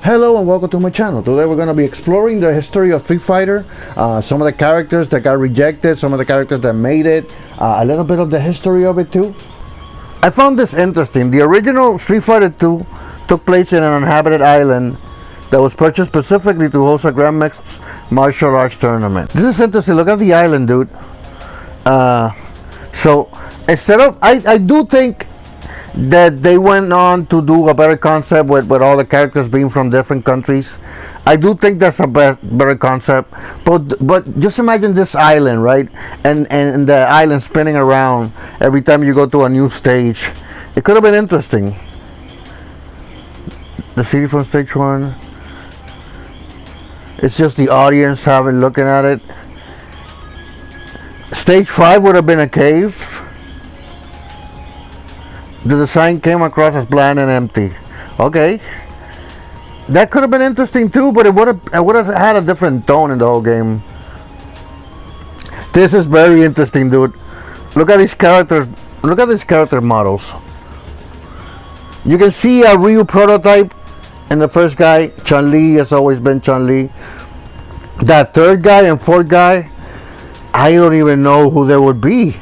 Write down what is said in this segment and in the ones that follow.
Hello and welcome to my channel. Today we're going to be exploring the history of Street Fighter, some of the characters that got rejected, some of the characters that made it, a little bit of the history of it too. I found this interesting. The original Street Fighter 2 took place in an uninhabited island that was purchased specifically to host a Grand Mixed Martial Arts tournament. This is interesting. Look at the island, dude. So instead of, I do think that they went on to do a better concept with all the characters being from different countries. I do think that's a better concept, but just imagine this island, right? And the island spinning around every time you go to a new stage. It could have been interesting. The city from stage 1. It's just the audience looking at it. Stage 5 would have been a cave. The design came across as bland and empty. Okay, that could have been interesting too, but it would have had a different tone in the whole game. This is very interesting, dude. Look at these characters. Look at these character models. You can see a Ryu prototype in the first guy. Chun-Li has always been Chun-Li. That third guy and fourth guy, I don't even know who they would be.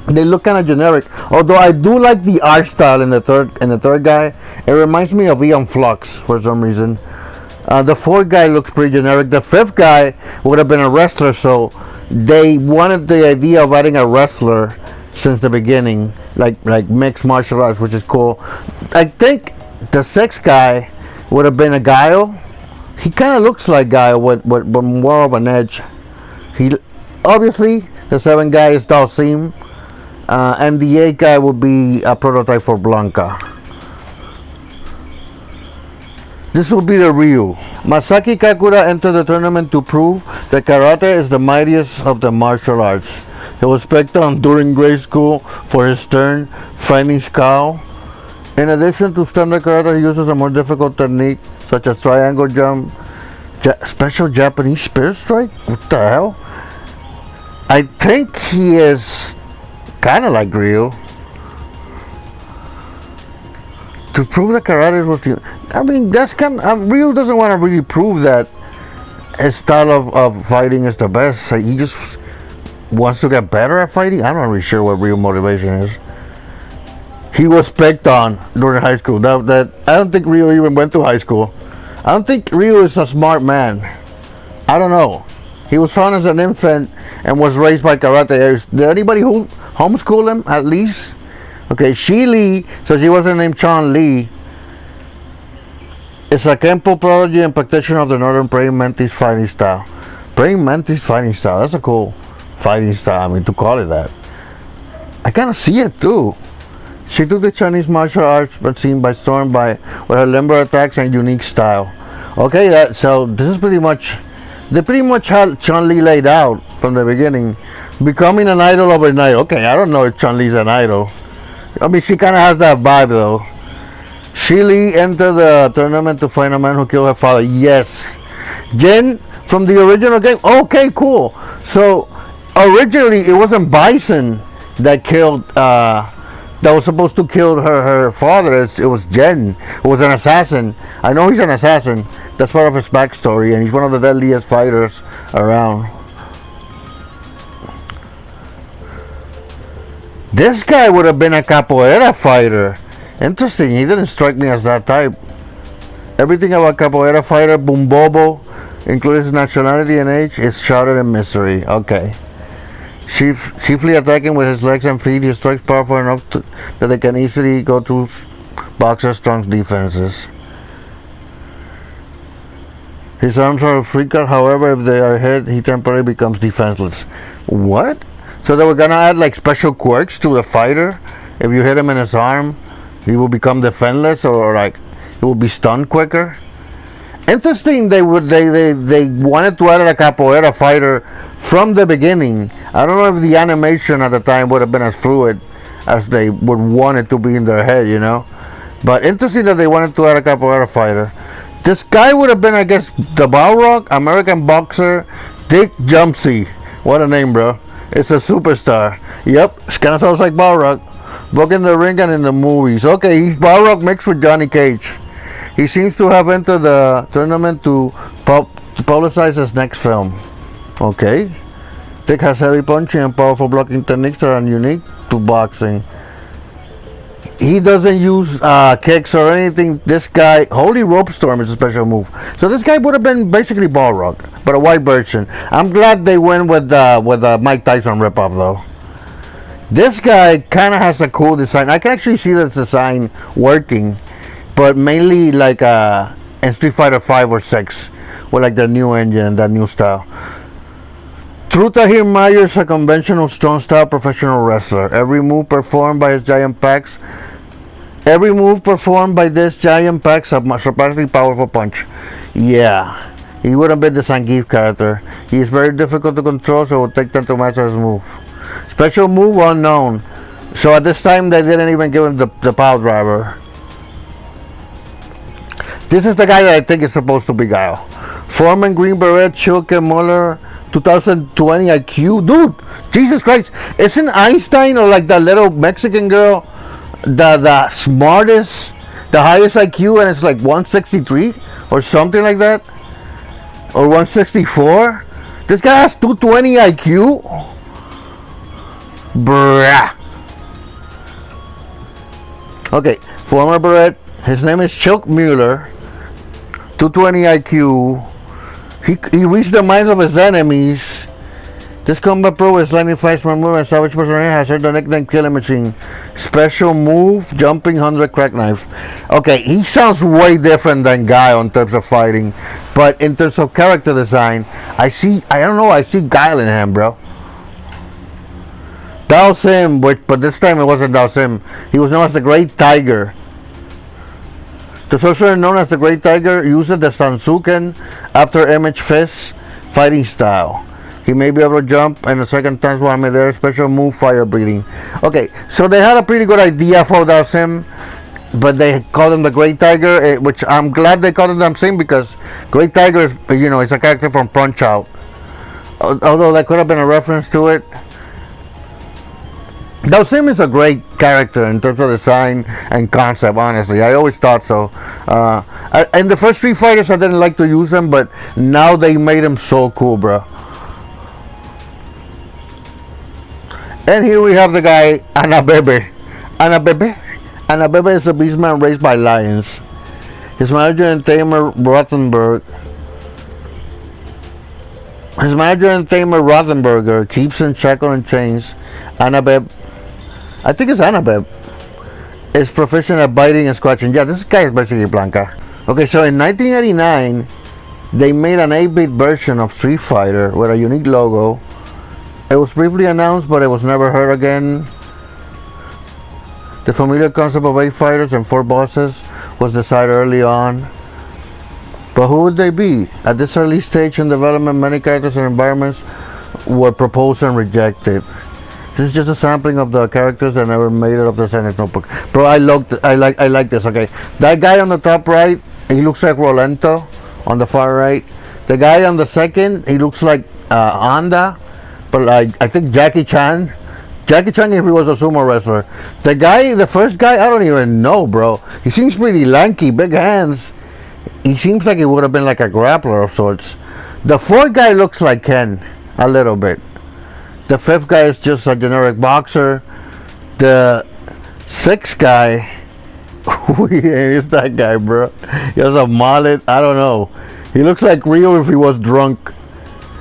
They look kind of generic, although I do like the art style in the third guy. It reminds me of Aeon Flux for some reason. The fourth guy looks pretty generic. The fifth guy would have been a wrestler, so they wanted the idea of adding a wrestler since the beginning, like mixed martial arts, which is cool. I think the sixth guy would have been a Guile. He kind of looks like Guile with more of an edge. He obviously, the seventh guy is Dhalsim. And the 8th guy would be a prototype for Blanka. This will be the Ryu. Masaki Kakura entered the tournament to prove that karate is the mightiest of the martial arts. He was picked on during grade school for his stern fighting style. In addition to standard karate, he uses a more difficult technique such as triangle jump, special Japanese spirit strike. What the hell? I think he is kind of like Ryu. To prove that karate was the, I mean, that's kind of, Ryu doesn't want to really prove that his style of fighting is the best. So he just wants to get better at fighting. I'm not really sure what Ryu motivation is. He was picked on during high school. That I don't think Ryu even went to high school. I don't think Ryu is a smart man. I don't know. He was found as an infant and was raised by karate. Did anybody who homeschool him at least? Okay, Shi Lee, so she wasn't named Chun-Li, is a Kempo prodigy and practitioner of the Northern Praying Mantis fighting style. Praying Mantis fighting style, that's a cool fighting style, I mean, to call it that. I kind of see it too. She took the Chinese martial arts but seen by storm with her limber attacks and unique style. Okay, so this is pretty much, they pretty much had Chun-Li laid out from the beginning. Becoming an idol overnight. Okay, I don't know if Chun-Li's an idol. I mean, she kind of has that vibe though. Shi Lee entered the tournament to find a man who killed her father. Yes. Jin from the original game. Okay, cool. So originally it wasn't Bison that killed, that was supposed to kill her father. It was Jin, who was an assassin. I know he's an assassin. That's part of his backstory, and he's one of the deadliest fighters around. This guy would have been a capoeira fighter. Interesting, he didn't strike me as that type. Everything about capoeira fighter Bumbobo, including his nationality and age, is shrouded in mystery. Okay. Chiefly attacking with his legs and feet, he strikes powerful enough that they can easily go through boxer strong defenses. His arms are freak out, however, if they are hit, he temporarily becomes defenseless. What? So they were gonna add like special quirks to the fighter. If you hit him in his arm, he will become defenseless, or like he will be stunned quicker. Interesting. They wanted to add a capoeira fighter from the beginning. I don't know if the animation at the time would have been as fluid as they would want it to be in their head, you know. But interesting that they wanted to add a capoeira fighter. This guy would have been, I guess, the Balrog, American boxer, Dick Jumpsy. What a name, bro. It's a superstar. Yep, it kind of sounds like Balrog. Both in the ring and in the movies. Okay, he's Balrog mixed with Johnny Cage. He seems to have entered the tournament to publicize his next film. Okay. Dick has heavy punching and powerful blocking techniques that are unique to boxing. He doesn't use kicks or anything. This guy, Holy Rope Storm is a special move. So this guy would have been basically Balrog, but a white version. I'm glad they went with Mike Tyson ripoff though. This guy kind of has a cool design. I can actually see this design working, but mainly like in Street Fighter 5 or 6 with like the new engine and that new style. True Tahir Mayer is a conventional strong style professional wrestler. Every move performed by this giant packs a surprisingly powerful punch. Yeah, he would have been the Zangief character. He is very difficult to control, so it will take time to master his move. Special move unknown. So at this time they didn't even give him the power driver. This is the guy that I think is supposed to be Guile. Foreman, Green Beret, Chilke, Muller, 2020 IQ. Dude, Jesus Christ. Isn't Einstein or like that little Mexican girl the smartest, the highest IQ, and it's like 163 or something like that? Or 164? This guy has 220 IQ? Bruh. Okay, former Beret. His name is Chilk Mueller. 220 IQ. He reached the minds of his enemies. This combat pro is lightning fast, smart move, and savage person has earned the nickname Killing Machine. Special move, jumping 100 crack knife. Okay, he sounds way different than Guile in terms of fighting, but in terms of character design, I see Guile in him, bro. Dao Sim, but this time it wasn't Dao Sim. He was known as the Great Tiger. The sorcerer known as the Great Tiger uses the Sansuken after image fist fighting style. He may be able to jump and the second times while midair, special move fire breathing. Okay, so they had a pretty good idea for Dao Sim, but they called him the Great Tiger, which I'm glad they called him Dao Sim because Great Tiger is, it's a character from Punch Out. Although that could have been a reference to it. Dao Sim is a great character in terms of design and concept, honestly. I always thought so. In the first Street Fighters, I didn't like to use them, but now they made him so cool, bro. And here we have the guy, Anabebe. Anabebe is a beastman raised by lions. His manager and tamer, Rothenberger, keeps in shackle and chains. Anabebe, I think it's Anabebe, is proficient at biting and scratching. Yeah, this guy is basically Blanca. Okay, so in 1989, they made an 8-bit version of Street Fighter with a unique logo. It was briefly announced, but it was never heard again. The familiar concept of 8 fighters and 4 bosses was decided early on. But who would they be? At this early stage in development, many characters and environments were proposed and rejected. This is just a sampling of the characters that never made it off the Senate notebook. Bro, I like this. Okay, that guy on the top right, he looks like Rolento. On the far right, the guy on the second, he looks like Anda. But like, I think Jackie Chan if he was a sumo wrestler. The first guy, I don't even know, bro. He seems pretty lanky, big hands. He seems like he would have been like a grappler of sorts. The fourth guy looks like Ken, a little bit. The fifth guy is just a generic boxer. The sixth guy, who is that guy, bro? He has a mullet, I don't know. He looks like Ryo if he was drunk.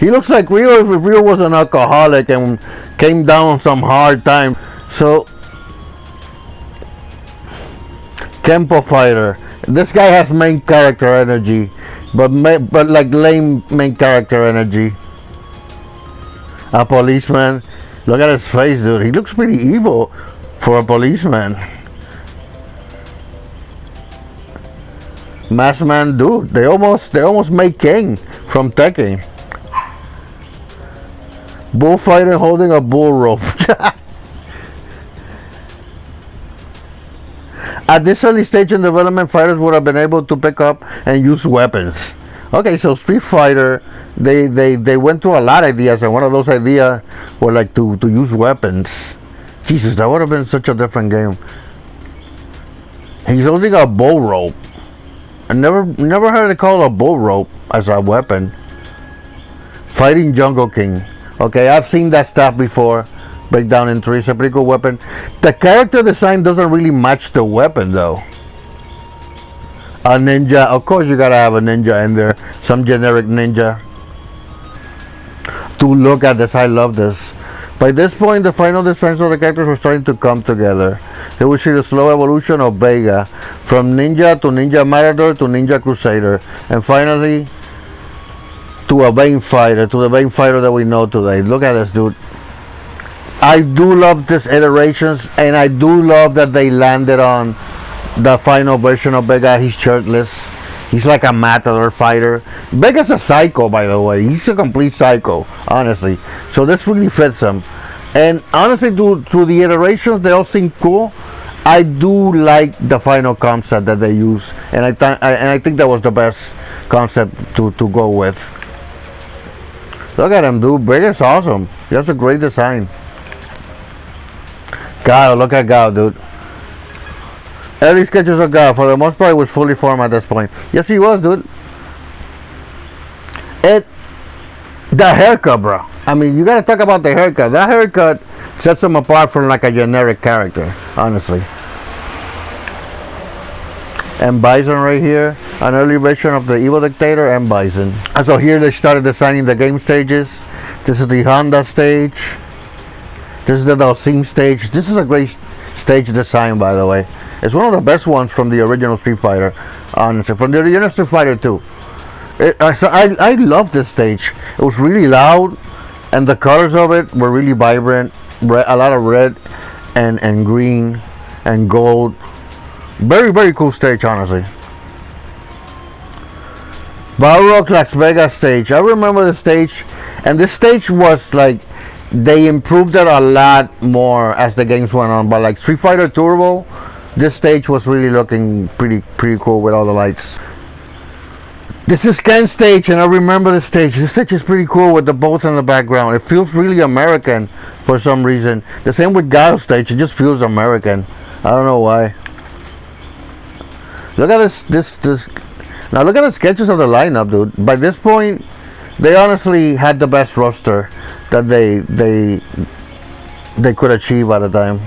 He looks like Ryo if Ryo was an alcoholic and came down on some hard time. So, Kempo fighter. This guy has main character energy, but like lame main character energy. A policeman. Look at his face, dude. He looks pretty evil for a policeman. Masked Man, dude. They almost made King from Tekken. Bullfighter holding a bull rope. At this early stage in development, fighters would have been able to pick up and use weapons. Okay, so Street Fighter, they went through a lot of ideas, and one of those ideas were like to use weapons. Jesus, that would have been such a different game. He's holding a bull rope. I never heard it called a bull rope as a weapon. Fighting Jungle King. Okay, I've seen that stuff before. Breakdown in 3, it's a pretty cool weapon. The character design doesn't really match the weapon though. A ninja, of course you gotta have a ninja in there. Some generic ninja. To look at this, I love this. By this point, the final designs of the characters were starting to come together. Here we see the slow evolution of Vega, from ninja to ninja matador to ninja crusader, and finally to a Bane fighter, to the Bane fighter that we know today. Look at this dude. I do love these iterations, and I do love that they landed on the final version of Vega. He's shirtless. He's like a matador fighter. Vega's a psycho, by the way. He's a complete psycho, honestly. So this really fits him. And honestly, through the iterations, they all seem cool. I do like the final concept that they use, and I think that was the best concept to go with. Look at him, dude. Vega's awesome. He has a great design. God, look at God, dude. Early sketches of God, for the most part, was fully formed at this point. Yes, he was, dude. The haircut, bro. I mean, you gotta talk about the haircut. That haircut sets him apart from like a generic character, honestly. And Bison right here, an early version of the Evil Dictator and Bison. And so here they started designing the game stages. This is the Honda stage. This is the Dhalsim stage. This is a great stage design, by the way. It's one of the best ones from the original Street Fighter, honestly. From the original Street Fighter 2. I love this stage. It was really loud, and the colors of it were really vibrant. A lot of red and green and gold. Very, very cool stage, honestly. Balrog Las Vegas stage. I remember the stage, and this stage was like, they improved it a lot more as the games went on. But like Street Fighter Turbo, this stage was really looking pretty cool with all the lights. This is Ken stage, and I remember the stage. This stage is pretty cool with the boats in the background. It feels really American for some reason. The same with Gao stage. It just feels American. I don't know why. Look at this. Now look at the sketches of the lineup, dude. By this point, they honestly had the best roster that they could achieve at the time.